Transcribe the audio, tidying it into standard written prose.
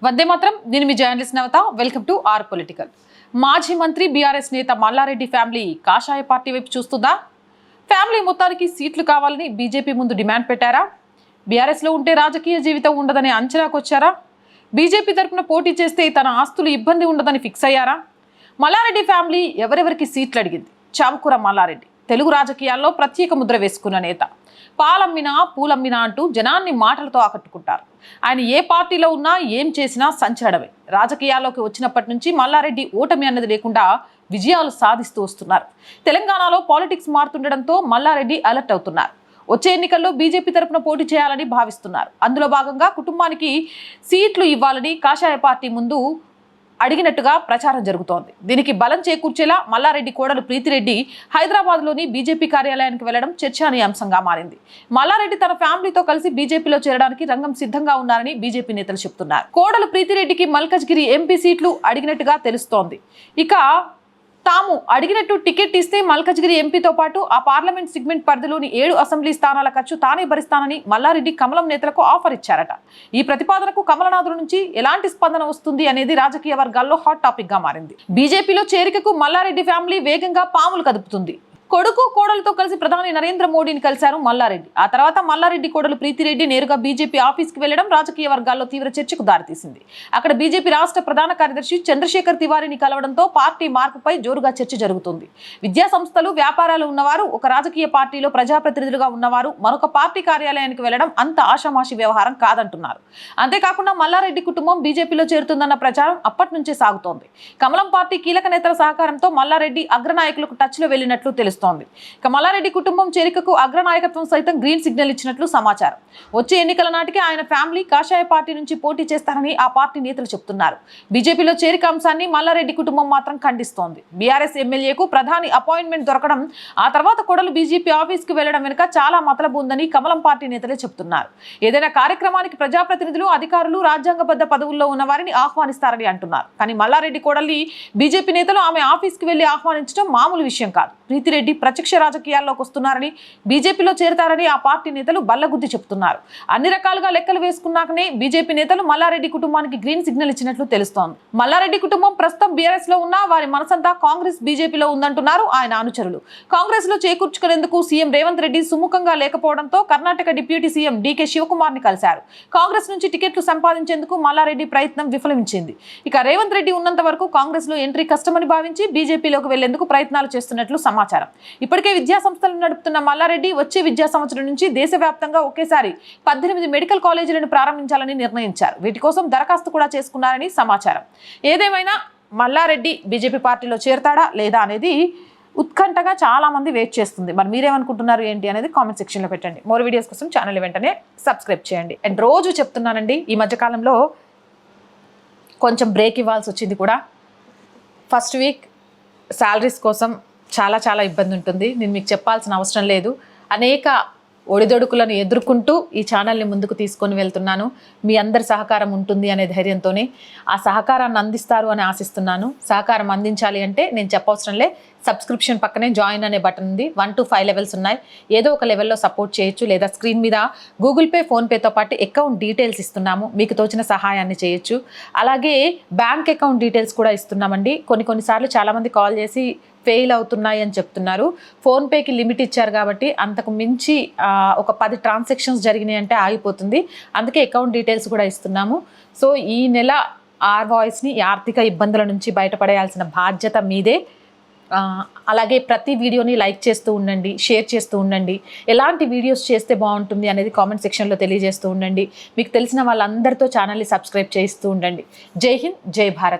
వందే మాత్రం. నేను మీ journalist Navatha. Welcome to our political. మాజీ మంత్రి బీఆర్ఎస్ నేత మల్లారెడ్డి ఫ్యామిలీ కాషాయ పార్టీ వైపు చూస్తుందా? ఫ్యామిలీ మొత్తానికి సీట్లు కావాలని బీజేపీ ముందు డిమాండ్ పెట్టారా? బీఆర్ఎస్లో ఉంటే రాజకీయ జీవితం ఉండదనే అంచనాకు వచ్చారా? బీజేపీ తరఫున పోటీ చేస్తే తన ఆస్తులు ఇబ్బంది ఉండదని ఫిక్స్ అయ్యారా? మల్లారెడ్డి ఫ్యామిలీ ఎవరెవరికి సీట్లు అడిగింది? చామకూర మల్లారెడ్డి తెలుగు రాజకీయాల్లో ప్రత్యేక ముద్ర వేసుకున్న నేత. పాలమ్మినా పూలమ్మినా అంటూ జనాన్ని మాటలతో ఆకట్టుకుంటారు. ఆయన ఏ పార్టీలో ఉన్నా ఏం చేసినా సంచలనమే. రాజకీయాల్లోకి వచ్చినప్పటి నుంచి మల్లారెడ్డి ఓటమి అన్నది లేకుండా విజయాలు సాధిస్తూ వస్తున్నారు. తెలంగాణలో పాలిటిక్స్ మారుతుండడంతో మల్లారెడ్డి అలర్ట్ అవుతున్నారు. వచ్చే ఎన్నికల్లో బీజేపీ తరఫున పోటీ చేయాలని భావిస్తున్నారు. అందులో భాగంగా కుటుంబానికి సీట్లు ఇవ్వాలని కాషాయ పార్టీ ముందు అడిగినట్టుగా ప్రచారం జరుగుతోంది. దీనికి బలం చేకూర్చేలా మల్లారెడ్డి కోడలు ప్రీతిరెడ్డి హైదరాబాద్లోని బీజేపీ కార్యాలయానికి వెళ్లడం చర్చానీయాంశంగా మారింది. మల్లారెడ్డి తన ఫ్యామిలీతో కలిసి బీజేపీలో చేరడానికి రంగం సిద్ధంగా ఉన్నారని బీజేపీ నేతలు చెబుతున్నారు. కోడలు ప్రీతిరెడ్డికి మల్కజ్గిరి ఎంపీ సీట్లు అడిగినట్టుగా తెలుస్తోంది. ఇక తాము అడిగినట్టు టికెట్ ఇస్తే మల్కజ్గిరి ఎంపీతో పాటు ఆ పార్లమెంట్ సెగ్మెంట్ పరిధిలోని 7 అసెంబ్లీ స్థానాల ఖర్చు తానే భరిస్తానని మల్లారెడ్డి కమలం నేతలకు ఆఫర్ ఇచ్చారట. ఈ ప్రతిపాదనకు కమలనాథుల నుంచి ఎలాంటి స్పందన వస్తుంది అనేది రాజకీయ వర్గాల్లో హాట్ టాపిక్ గా మారింది. బీజేపీలో చేరికకు మల్లారెడ్డి ఫ్యామిలీ వేగంగా పాములు కదుపుతుంది. కొడుకు కోడలతో కలిసి ప్రధాని నరేంద్ర మోడీని కలిశారు మల్లారెడ్డి. ఆ తర్వాత మల్లారెడ్డి కోడలు ప్రీతిరెడ్డి నేరుగా బీజేపీ ఆఫీస్కి వెళ్లడం రాజకీయ వర్గాల్లో తీవ్ర చర్చకు దారితీసింది. అక్కడ బీజేపీ రాష్ట్ర ప్రధాన కార్యదర్శి చంద్రశేఖర్ తివారీని కలవడంతో పార్టీ మార్పుపై జోరుగా చర్చ జరుగుతుంది. విద్యా సంస్థలు, వ్యాపారాలు ఉన్నవారు ఒక రాజకీయ పార్టీలో ప్రజాప్రతినిధులుగా ఉన్నవారు మరొక పార్టీ కార్యాలయానికి వెళ్లడం అంత ఆషామాషి వ్యవహారం కాదంటున్నారు. అంతేకాకుండా మల్లారెడ్డి కుటుంబం బీజేపీలో చేరుతుందన్న ప్రచారం అప్పటి నుంచే సాగుతోంది. కమలం పార్టీ కీలక నేతల సహకారంతో మల్లారెడ్డి అగ్రనాయకులకు టచ్ లో వెళ్లినట్లు తెలుస్తోంది. ఇక మల్లారెడ్డి కుటుంబం చేరికకు అగ్రనాయకత్వం సైతం గ్రీన్ సిగ్నల్ ఇచ్చినట్లు సమాచారం. వచ్చే ఎన్నికల నాటికి ఆయన ఫ్యామిలీ కాషాయ పార్టీ నుంచి పోటీ చేస్తారని ఆ పార్టీ నేతలు చెబుతున్నారు. బీజేపీలో చేరిక అంశాన్ని మల్లారెడ్డి కుటుంబం మాత్రం ఖండిస్తోంది. బీఆర్ఎస్ ఎమ్మెల్యేకు ప్రధాని అపాయింట్మెంట్ దొరకడం, ఆ తర్వాత కొడలు బీజేపీ ఆఫీస్ కు వెళ్లడం వెనుక చాలా మతలబు ఉందని కమలం పార్టీ నేతలే చెబుతున్నారు. ఏదైనా కార్యక్రమానికి ప్రజాప్రతినిధులు, అధికారులు, రాజ్యాంగబద్ధ పదవుల్లో ఉన్న వారిని ఆహ్వానిస్తారని అంటున్నారు. కానీ మల్లారెడ్డి కోడలి బీజేపీ నేతలు ఆమె ఆఫీస్ కు వెళ్లి ఆహ్వానించడం మామూలు విషయం కాదు. ప్రీతిరెడ్డి ప్రత్యక్ష రాజకీయాల్లోకి వస్తున్నారని, బీజేపీలో చేరతారని ఆ పార్టీ నేతలు బల్లగుద్ది చెబుతున్నారు. అన్ని రకాలుగా లెక్కలు వేసుకున్నాకనే బీజేపీ నేతలు మల్లారెడ్డి కుటుంబానికి గ్రీన్ సిగ్నల్ ఇచ్చినట్లు తెలుస్తోంది. మల్లారెడ్డి కుటుంబం ప్రస్తుతం బీఆర్ఎస్ లో ఉన్న వారి మనసంతా కాంగ్రెస్, బీజేపీలో ఉందంటున్నారు ఆయన అనుచరులు. కాంగ్రెస్ లో చేకూర్చుకునేందుకు సీఎం రేవంత్ రెడ్డి సుముఖంగా లేకపోవడంతో కర్ణాటక డిప్యూటీ సీఎం డీకే శివకుమార్ ని కలిశారు. కాంగ్రెస్ నుంచి టికెట్లు సంపాదించేందుకు మల్లారెడ్డి ప్రయత్నం విఫలమించింది. ఇక రేవంత్ రెడ్డి ఉన్నంత వరకు కాంగ్రెస్ లో ఎంట్రీ కష్టమని భావించి బీజేపీలోకి వెళ్లేందుకు ప్రయత్నాలు చేస్తున్నట్లు సమాచారం. ఇప్పటికే విద్యా సంస్థలను నడుపుతున్న మల్లారెడ్డి వచ్చే విద్యా సంవత్సరం నుంచి దేశవ్యాప్తంగా ఒకేసారి 18 మెడికల్ కాలేజీలను ప్రారంభించాలని నిర్ణయించారు. వీటి కోసం దరఖాస్తు కూడా చేసుకున్నారని సమాచారం. ఏదేమైనా మల్లారెడ్డి బీజేపీ పార్టీలో చేరతాడా లేదా అనేది ఉత్కంఠగా చాలా మంది వెయిట్ చేస్తుంది. మరి మీరేమనుకుంటున్నారు ఏంటి అనేది కామెంట్ సెక్షన్లో పెట్టండి. మోర్ వీడియోస్ కోసం ఛానల్ వెంటనే సబ్స్క్రైబ్ చేయండి. అండ్ రోజు చెప్తున్నానండి, ఈ మధ్యకాలంలో కొంచెం బ్రేక్ ఇవ్వాల్సి వచ్చింది కూడా. ఫస్ట్ వీక్ శాలరీస్ కోసం చాలా ఇబ్బంది ఉంటుంది. నేను మీకు చెప్పాల్సిన అవసరం లేదు. అనేక ఒడిదొడుకులను ఎదుర్కొంటూ ఈ ఛానల్ని ముందుకు తీసుకొని వెళ్తున్నాను. మీ అందరి సహకారం ఉంటుంది అనే ధైర్యంతోనే ఆ సహకారాన్ని అందిస్తారు అని ఆశిస్తున్నాను. సహకారం అందించాలి అంటే నేను చెప్పవసరంలే, సబ్స్క్రిప్షన్ పక్కనే జాయిన్ అనే బటన్ ఉంది. 1 to 5 లెవెల్స్ ఉన్నాయి. ఏదో ఒక లెవెల్లో సపోర్ట్ చేయొచ్చు, లేదా స్క్రీన్ మీద గూగుల్ పే, ఫోన్పేతో పాటు అకౌంట్ డీటెయిల్స్ ఇస్తున్నాము. మీకు తోచిన సహాయాన్ని చేయొచ్చు. అలాగే బ్యాంక్ అకౌంట్ డీటెయిల్స్ కూడా ఇస్తున్నామండి. కొన్నిసార్లు చాలామంది కాల్ చేసి ఫెయిల్ అవుతున్నాయి అని చెప్తున్నారు. ఫోన్పేకి లిమిట్ ఇచ్చారు కాబట్టి అంతకు మించి ఒక 10 ట్రాన్సాక్షన్స్ జరిగినాయి అంటే ఆగిపోతుంది. అందుకే అకౌంట్ డీటెయిల్స్ కూడా ఇస్తున్నాము. సో ఈ నెల ఆర్ వాయిస్ని ఆర్థిక ఇబ్బందుల నుంచి బయటపడేయాల్సిన బాధ్యత మీదే. అలాగే ప్రతి వీడియోని లైక్ చేస్తూ ఉండండి, షేర్ చేస్తూ ఉండండి. ఎలాంటి వీడియోస్ చేస్తే బాగుంటుంది అనేది కామెంట్ సెక్షన్లో తెలియజేస్తూ ఉండండి. మీకు తెలిసిన వాళ్ళందరితో ఛానల్ని సబ్స్క్రైబ్ చేస్తూ ఉండండి. జై హింద్, జై భారత్.